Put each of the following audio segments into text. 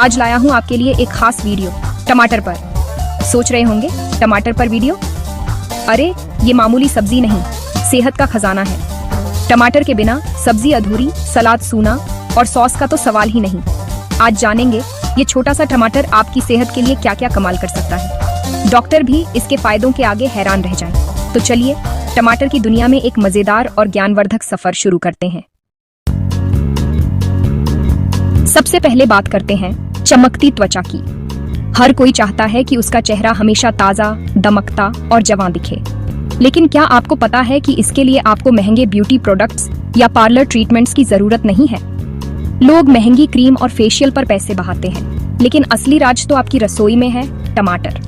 आज लाया हूँ आपके लिए एक खास वीडियो टमाटर पर। सोच रहे होंगे टमाटर पर वीडियो? अरे ये मामूली सब्जी नहीं, सेहत का खजाना है। टमाटर के बिना सब्जी अधूरी, सलाद सूना और सॉस का तो सवाल ही नहीं। आज जानेंगे ये छोटा सा टमाटर आपकी सेहत के लिए क्या क्या कमाल कर सकता है। डॉक्टर भी इसके फायदों के आगे हैरान रह जाएं। तो चलिए टमाटर की दुनिया में एक मजेदार और ज्ञानवर्धक सफर शुरू करते हैं। सबसे पहले बात करते हैं चमकती त्वचा की। हर कोई चाहता है कि उसका चेहरा हमेशा ताजा, दमकता और जवां दिखे। लेकिन क्या आपको पता है कि इसके लिए आपको महंगे ब्यूटी प्रोडक्ट्स या पार्लर ट्रीटमेंट्स की जरूरत नहीं है? लोग महंगी क्रीम और फेशियल पर पैसे बहाते हैं, लेकिन असली राज तो आपकी रसोई में है, टमाटर।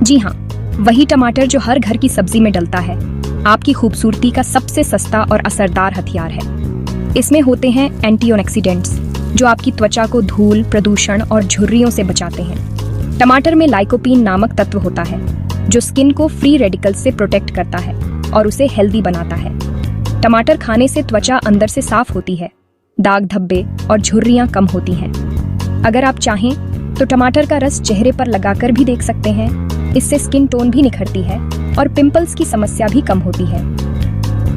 जी हाँ, वही टमाटर जो हर घर की सब्जी में डलता है। आपकी खूबसूरती का सबसे सस्ता और असरदार हथियार है। इसमें होते हैं एंटीऑक्सीडेंट्स जो आपकी त्वचा को धूल, प्रदूषण और झुर्रियों से बचाते हैं। टमाटर में लाइकोपीन नामक तत्व होता है जो स्किन को फ्री रेडिकल्स से प्रोटेक्ट करता है और उसे हेल्दी बनाता है। टमाटर खाने से त्वचा अंदर से साफ होती है, दाग धब्बे और झुर्रियां कम होती हैं। अगर आप चाहें तो टमाटर का रस चेहरे पर लगाकर भी देख सकते हैं। इससे स्किन टोन भी निखरती है और पिंपल्स की समस्या भी कम होती है।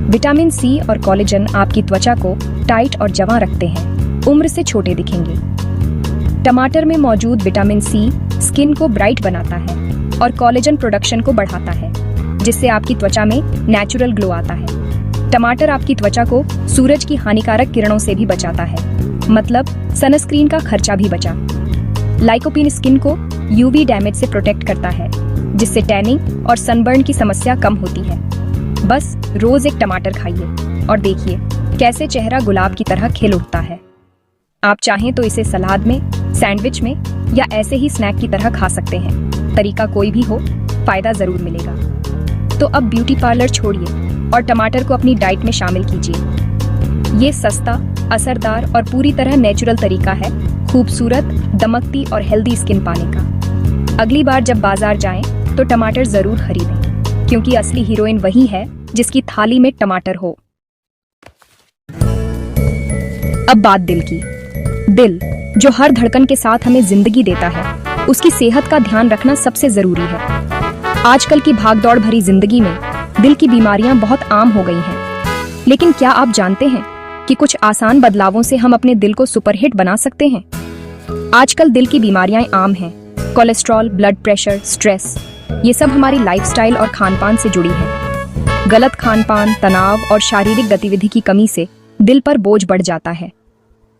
विटामिन सी और कोलेजन आपकी त्वचा को टाइट और जवां रखते हैं, उम्र से छोटे दिखेंगे। टमाटर में मौजूद विटामिन सी स्किन को ब्राइट बनाता है और कोलेजन प्रोडक्शन को बढ़ाता है, जिससे आपकी त्वचा में नेचुरल ग्लो आता है। टमाटर आपकी त्वचा को सूरज की हानिकारक किरणों से भी बचाता है, मतलब सनस्क्रीन का खर्चा भी बचा। लाइकोपीन स्किन को यूवी डैमेज से प्रोटेक्ट करता है, जिससे टैनिंग और सनबर्न की समस्या कम होती है। बस रोज एक टमाटर खाइए और देखिए कैसे चेहरा गुलाब की तरह खिल उठता है। आप चाहें तो इसे सलाद में, सैंडविच में या ऐसे ही स्नैक की तरह खा सकते हैं। तरीका कोई भी हो, फायदा जरूर मिलेगा। तो अब ब्यूटी पार्लर छोड़िए और टमाटर को अपनी डाइट में शामिल कीजिए। ये सस्ता, असरदार और पूरी तरह नेचुरल तरीका है खूबसूरत, दमकती और हेल्दी स्किन पाने का। अगली बार जब बाजार जाएं तो टमाटर जरूर खरीदें, क्योंकि असली हीरोइन वही है जिसकी थाली में टमाटर हो। अब बात दिल की। दिल जो हर धड़कन के साथ हमें जिंदगी देता है, उसकी सेहत का ध्यान रखना सबसे जरूरी है। आजकल की भागदौड़ भरी जिंदगी में दिल की बीमारियां बहुत आम हो गई हैं। लेकिन क्या आप जानते हैं कि कुछ आसान बदलावों से हम अपने दिल को सुपरहिट बना सकते हैं? आजकल दिल की बीमारियां आम हैं। कोलेस्ट्रॉल, ब्लड प्रेशर, स्ट्रेस, ये सब हमारी लाइफस्टाइल और खानपान से जुड़ी है। गलत खानपान, तनाव और शारीरिक गतिविधि की कमी से दिल पर बोझ बढ़ जाता है।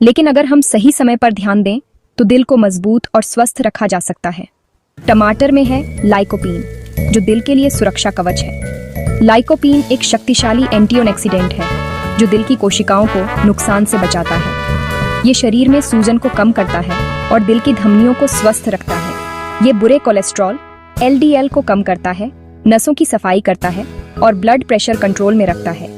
लेकिन अगर हम सही समय पर ध्यान दें तो दिल को मजबूत और स्वस्थ रखा जा सकता है। टमाटर में है लाइकोपीन, जो दिल के लिए सुरक्षा कवच है। लाइकोपीन एक शक्तिशाली एंटीऑक्सीडेंट है जो दिल की कोशिकाओं को नुकसान से बचाता है। ये शरीर में सूजन को कम करता है और दिल की धमनियों को स्वस्थ रखता है। ये बुरे कोलेस्ट्रॉल, LDL को कम करता है, नसों की सफाई करता है और ब्लड प्रेशर कंट्रोल में रखता है।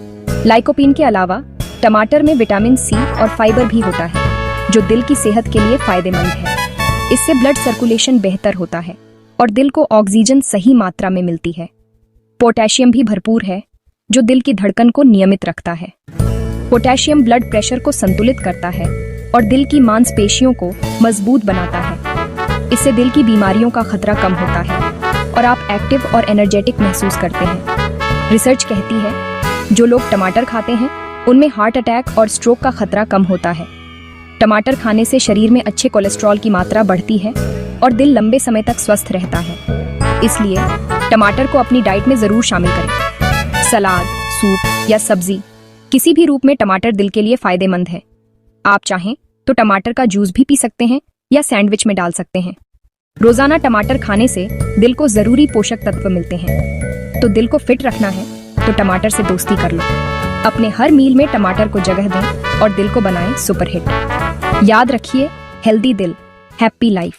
लाइकोपीन के अलावा टमाटर में विटामिन सी और फाइबर भी होता है, जो दिल की सेहत के लिए फायदेमंद है। इससे ब्लड सर्कुलेशन बेहतर होता है और दिल को ऑक्सीजन सही मात्रा में मिलती है। पोटेशियम भी भरपूर है, जो दिल की धड़कन को नियमित रखता है। पोटेशियम ब्लड प्रेशर को संतुलित करता है और दिल की मांसपेशियों को मजबूत बनाता है। इससे दिल की बीमारियों का खतरा कम होता है और आप एक्टिव और एनर्जेटिक महसूस करते हैं। रिसर्च कहती है जो लोग टमाटर खाते हैं उनमें हार्ट अटैक और स्ट्रोक का खतरा कम होता है। टमाटर खाने से शरीर में अच्छे कोलेस्ट्रॉल की मात्रा बढ़ती है और दिल लंबे समय तक स्वस्थ रहता है। इसलिए टमाटर को अपनी डाइट में जरूर शामिल करें। सलाद, सूप या सब्जी, किसी भी रूप में टमाटर दिल के लिए फायदेमंद है। आप चाहें तो टमाटर का जूस भी पी सकते हैं या सैंडविच में डाल सकते हैं। रोजाना टमाटर खाने से दिल को जरूरी पोषक तत्व मिलते हैं। तो दिल को फिट रखना है तो टमाटर से दोस्ती कर लो। अपने हर मील में टमाटर को जगह दें और दिल को बनाएं सुपरहिट। याद रखिए, हेल्दी दिल, हैप्पी लाइफ।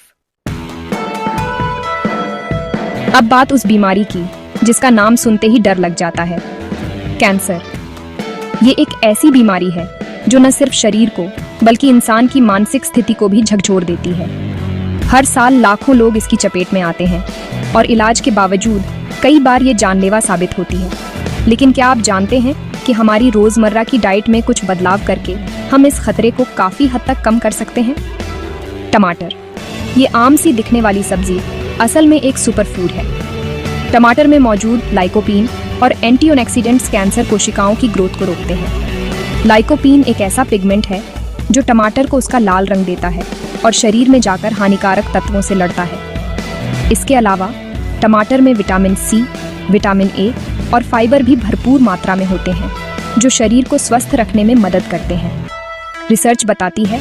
अब बात उस बीमारी की जिसका नाम सुनते ही डर लग जाता है, कैंसर। ये एक ऐसी बीमारी है जो न सिर्फ शरीर को बल्कि इंसान की मानसिक स्थिति को भी झकझोर देती है। हर साल लाखों लोग इसकी चपेट में आते हैं और इलाज के बावजूद कई बार ये जानलेवा साबित होती है। लेकिन क्या आप जानते हैं कि हमारी रोजमर्रा की डाइट में कुछ बदलाव करके हम इस खतरे को काफी हद तक कम कर सकते हैं? टमाटर ये आम सी दिखने वाली सब्जी असल में एक सुपरफूड है। टमाटर में मौजूद लाइकोपीन और एंटीऑक्सीडेंट्स कैंसर कोशिकाओं की ग्रोथ को रोकते हैं। लाइकोपीन एक ऐसा पिगमेंट है जो टमाटर को उसका लाल रंग देता है और शरीर में जाकर हानिकारक तत्वों से लड़ता है। इसके अलावा टमाटर में विटामिन सी, विटामिन ए और फाइबर भी भरपूर मात्रा में होते हैं, जो शरीर को स्वस्थ रखने में मदद करते हैं। रिसर्च बताती है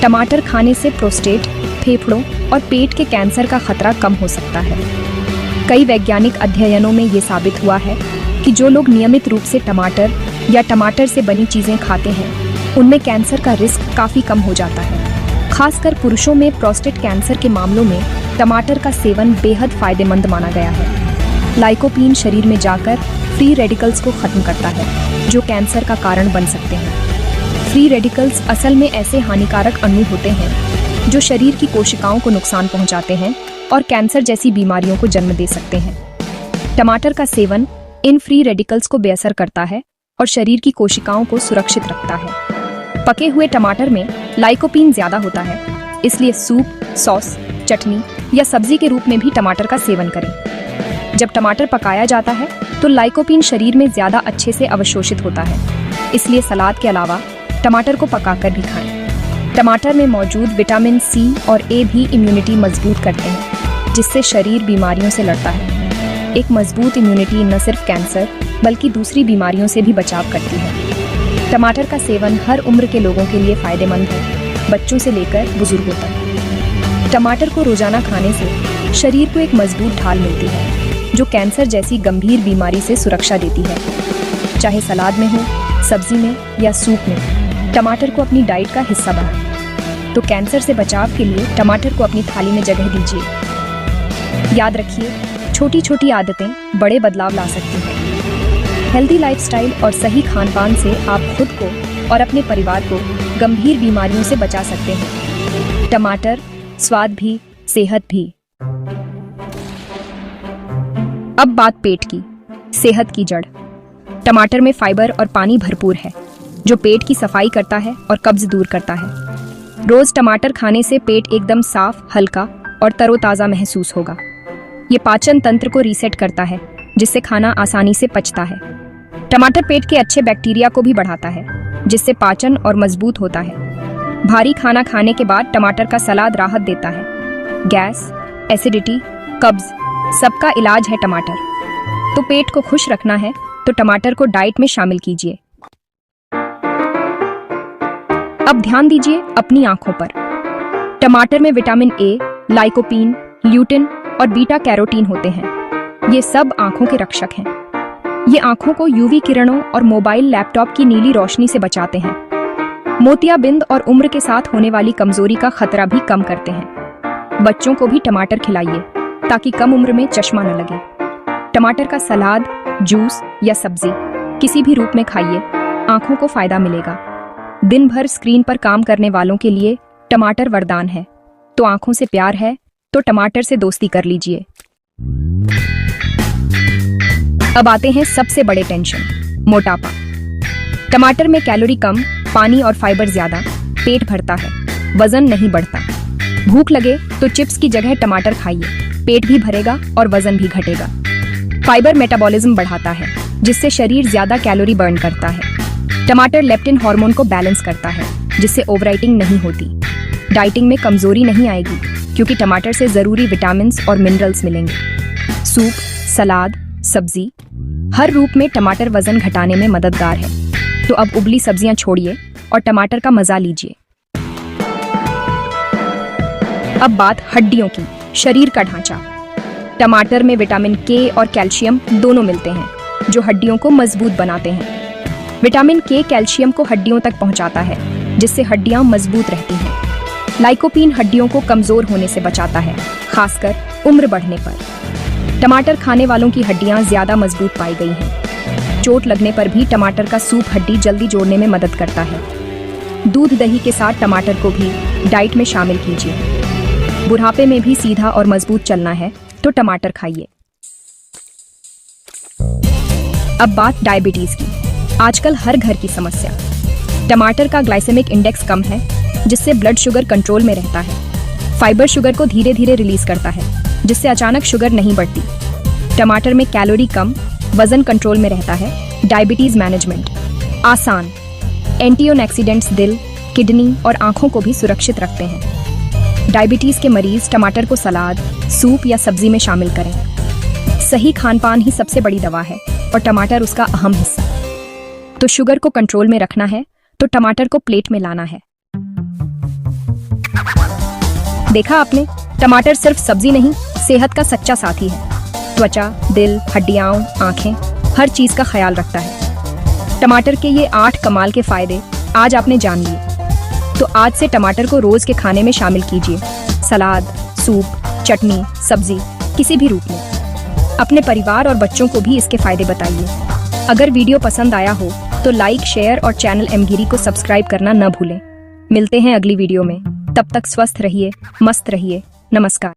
टमाटर खाने से प्रोस्टेट, फेफड़ों और पेट के कैंसर का खतरा कम हो सकता है। कई वैज्ञानिक अध्ययनों में ये साबित हुआ है कि जो लोग नियमित रूप से टमाटर या टमाटर से बनी चीजें खाते हैं, उनमें कैंसर का रिस्क काफी कम हो जाता है। खासकर पुरुषों में प्रोस्टेट कैंसर के मामलों में टमाटर का सेवन बेहद फायदेमंद माना गया है। लाइकोपीन शरीर में जाकर फ्री रेडिकल्स को खत्म करता है, जो कैंसर का कारण बन सकते हैं। फ्री रेडिकल्स असल में ऐसे हानिकारक अणु होते हैं जो शरीर की कोशिकाओं को नुकसान पहुंचाते हैं और कैंसर जैसी बीमारियों को जन्म दे सकते हैं। टमाटर का सेवन इन फ्री रेडिकल्स को बेअसर करता है और शरीर की कोशिकाओं को सुरक्षित रखता है। पके हुए टमाटर में लाइकोपीन ज्यादा होता है, इसलिए सूप, सॉस, चटनी या सब्जी के रूप में भी टमाटर का सेवन करें। जब टमाटर पकाया जाता है तो लाइकोपीन शरीर में ज्यादा अच्छे से अवशोषित होता है, इसलिए सलाद के अलावा टमाटर को पकाकर भी खाएं। टमाटर में मौजूद विटामिन सी और ए भी इम्यूनिटी मजबूत करते हैं, जिससे शरीर बीमारियों से लड़ता है। एक मजबूत इम्यूनिटी न सिर्फ कैंसर बल्कि दूसरी बीमारियों से भी बचाव करती है। टमाटर का सेवन हर उम्र के लोगों के लिए फायदेमंद है, बच्चों से लेकर बुजुर्गों तक। टमाटर को रोजाना खाने से शरीर को एक मजबूत ढाल मिलती है, जो कैंसर जैसी गंभीर बीमारी से सुरक्षा देती है। चाहे सलाद में हो, सब्जी में या सूप में, टमाटर को अपनी डाइट का हिस्सा बनाएं। तो कैंसर से बचाव के लिए टमाटर को अपनी थाली में जगह दीजिए। याद रखिए, छोटी छोटी आदतें बड़े बदलाव ला सकती हैं। हेल्दी लाइफस्टाइल और सही खान-पान से आप खुद को और अपने परिवार को गंभीर बीमारियों से बचा सकते हैं। टमाटर, स्वाद भी, सेहत भी। अब बात पेट की, सेहत की जड़। टमाटर में फाइबर और पानी भरपूर है, जो पेट की सफाई करता है और कब्ज दूर करता है। रोज टमाटर खाने से पेट एकदम साफ, हल्का और तरोताजा महसूस होगा। ये पाचन तंत्र को रीसेट करता है, जिससे खाना आसानी से पचता है। टमाटर पेट के अच्छे बैक्टीरिया को भी बढ़ाता है, जिससे पाचन और मजबूत होता है। भारी खाना खाने के बाद टमाटर का सलाद राहत देता है। गैस, एसिडिटी, कब्ज, सबका इलाज है टमाटर। तो पेट को खुश रखना है तो टमाटर को डाइट में शामिल कीजिए। अब ध्यान दीजिए अपनी आंखों पर। टमाटर में विटामिन ए, लाइकोपीन, ल्यूटिन और बीटा कैरोटीन होते हैं। ये सब आंखों के रक्षक हैं। ये आंखों को यूवी किरणों और मोबाइल लैपटॉप की नीली रोशनी से बचाते हैं। मोतियाबिंद और उम्र के साथ होने वाली कमजोरी का खतरा भी कम करते हैं। बच्चों को भी टमाटर खिलाइए ताकि कम उम्र में चश्मा न लगे। टमाटर का सलाद, जूस या सब्जी किसी भी रूप में खाइए, आंखों को फायदा मिलेगा। दिन भर स्क्रीन पर काम करने वालों के लिए टमाटर वरदान है। तो आंखों से प्यार है तो टमाटर से दोस्ती कर लीजिए। अब आते हैं सबसे बड़े टेंशन, मोटापा। टमाटर में कैलोरी कम, पानी और फाइबर ज्यादा, पेट भरता है, वजन नहीं बढ़ता। भूख लगे तो चिप्स की जगह टमाटर खाइए, पेट भी भरेगा और वजन भी घटेगा। फाइबर मेटाबॉलिज्म बढ़ाता है, जिससे शरीर ज्यादा कैलोरी बर्न करता है। टमाटर लेप्टिन हार्मोन को बैलेंस करता है, जिससे ओवरराइटिंग नहीं होती। डाइटिंग में कमजोरी नहीं आएगी, क्योंकि टमाटर से जरूरी विटामिन्स और मिनरल्स मिलेंगे। सूप, सलाद, सब्जी, हर रूप में टमाटर वजन घटाने में मददगार है। तो अब उबली सब्जियां छोड़िए और टमाटर का मजा लीजिए। अब बात हड्डियों की, शरीर का ढांचा। टमाटर में विटामिन के और कैल्शियम दोनों मिलते हैं, जो हड्डियों को मजबूत बनाते हैं। विटामिन के कैल्शियम को हड्डियों तक पहुंचाता है, जिससे हड्डियां मजबूत रहती हैं। लाइकोपीन हड्डियों को कमजोर होने से बचाता है, खासकर उम्र बढ़ने पर। टमाटर खाने वालों की हड्डियां ज्यादा मजबूत पाई गई हैं। चोट लगने पर भी टमाटर का सूप हड्डी जल्दी जोड़ने में मदद करता है। दूध दही के साथ टमाटर को भी डाइट में शामिल कीजिए। बुढ़ापे में भी सीधा और मजबूत चलना है तो टमाटर खाइए। अब बात डायबिटीज की, आजकल हर घर की समस्या। टमाटर का ग्लाइसेमिक इंडेक्स कम है, जिससे ब्लड शुगर कंट्रोल में रहता है। फाइबर शुगर को धीरे धीरे रिलीज करता है, जिससे अचानक शुगर नहीं बढ़ती। टमाटर में कैलोरी कम, वजन कंट्रोल में रहता है। डायबिटीज मैनेजमेंट आसान। एंटीऑक्सीडेंट्स दिल, किडनी और आंखों को भी सुरक्षित रखते हैं। डायबिटीज के मरीज टमाटर को सलाद, सूप या सब्जी में शामिल करें। सही खानपान ही सबसे बड़ी दवा है और टमाटर उसका अहम हिस्सा। तो शुगर को कंट्रोल में रखना है तो टमाटर को प्लेट में लाना है। देखा आपने, टमाटर सिर्फ सब्जी नहीं, सेहत का सच्चा साथी है। त्वचा, दिल, हड्डियां, आंखें, हर चीज का ख्याल रखता है। टमाटर के ये 8 कमाल के फायदे आज आपने जान लिए। तो आज से टमाटर को रोज के खाने में शामिल कीजिए। सलाद, सूप, चटनी, सब्जी, किसी भी रूप में। अपने परिवार और बच्चों को भी इसके फायदे बताइए। अगर वीडियो पसंद आया हो तो लाइक, शेयर और चैनल एम गिरी को सब्सक्राइब करना न भूलें। मिलते हैं अगली वीडियो में। तब तक स्वस्थ रहिए, मस्त रहिए। नमस्कार।